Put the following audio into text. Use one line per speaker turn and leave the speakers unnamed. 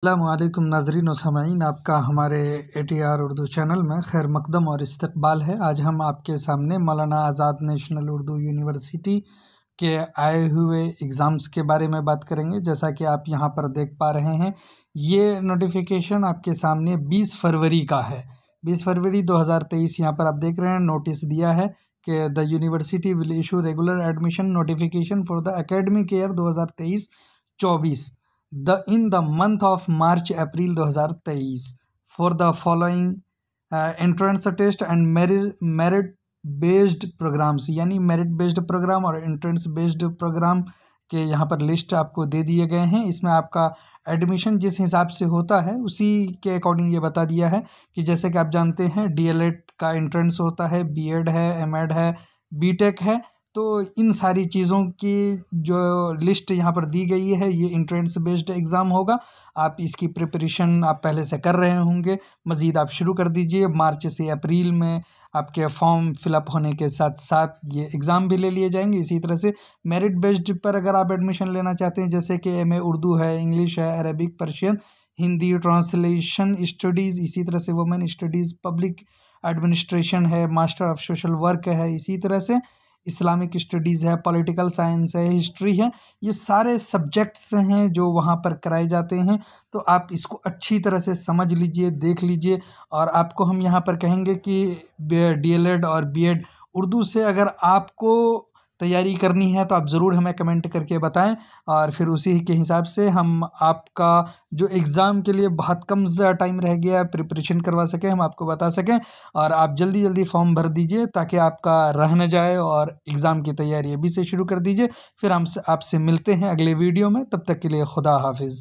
अस्सलामुअलैकुम नाज़रीन व सामाईन, आपका हमारे ATR उर्दू चैनल में खैर मकदम और इस्तकबाल है। आज हम आपके सामने मौलाना आज़ाद नेशनल उर्दू यूनिवर्सिटी के आए हुए एग्ज़ाम्स के बारे में बात करेंगे। जैसा कि आप यहाँ पर देख पा रहे हैं, ये नोटिफिकेशन आपके सामने 20 फरवरी का है। 20 फरवरी 2023 यहाँ पर आप देख रहे हैं, नोटिस दिया है कि the university will issue regular admission notification for the academic year 2023-24 in the month of March April 2023 for the following entrance test and merit based programs, यानी मेरिट बेस्ड प्रोग्राम और एंट्रेंस बेस्ड प्रोग्राम के यहाँ पर list आपको दे दिए गए हैं। इसमें आपका एडमिशन जिस हिसाब से होता है उसी के अकॉर्डिंग ये बता दिया है कि जैसे कि आप जानते हैं DLED का एंट्रेंस होता है, B.Ed है, M.Ed है, B.Tech है। तो इन सारी चीज़ों की जो लिस्ट यहाँ पर दी गई है, ये एंट्रेंस बेस्ड एग्ज़ाम होगा। आप इसकी प्रिपरेशन आप पहले से कर रहे होंगे, मज़ीद आप शुरू कर दीजिए। मार्च से अप्रैल में आपके फॉर्म फिलअप होने के साथ साथ ये एग्ज़ाम भी ले लिए जाएंगे। इसी तरह से मेरिट बेस्ड पर अगर आप एडमिशन लेना चाहते हैं, जैसे कि MA उर्दू है, इंग्लिश है, Arabic, Persian, Hindi, translation studies, इसी तरह से वुमेन स्टडीज़, पब्लिक एडमिनिस्ट्रेशन है, मास्टर ऑफ सोशल वर्क है, इसी तरह से इस्लामिक स्टडीज़ है, पॉलिटिकल साइंस है, हिस्ट्री है, ये सारे सब्जेक्ट्स हैं जो वहाँ पर कराए जाते हैं। तो आप इसको अच्छी तरह से समझ लीजिए, देख लीजिए। और आपको हम यहाँ पर कहेंगे कि DLED और B.Ed उर्दू से अगर आपको तैयारी करनी है तो आप ज़रूर हमें कमेंट करके बताएं, और फिर उसी के हिसाब से हम आपका जो एग्ज़ाम के लिए बहुत कम टाइम रह गया है प्रिपरेशन करवा सकें, हम आपको बता सकें। और आप जल्दी जल्दी फॉर्म भर दीजिए ताकि आपका रह न जाए, और एग्ज़ाम की तैयारी अभी से शुरू कर दीजिए। फिर हम आपसे मिलते हैं अगले वीडियो में, तब तक के लिए खुदा हाफिज़।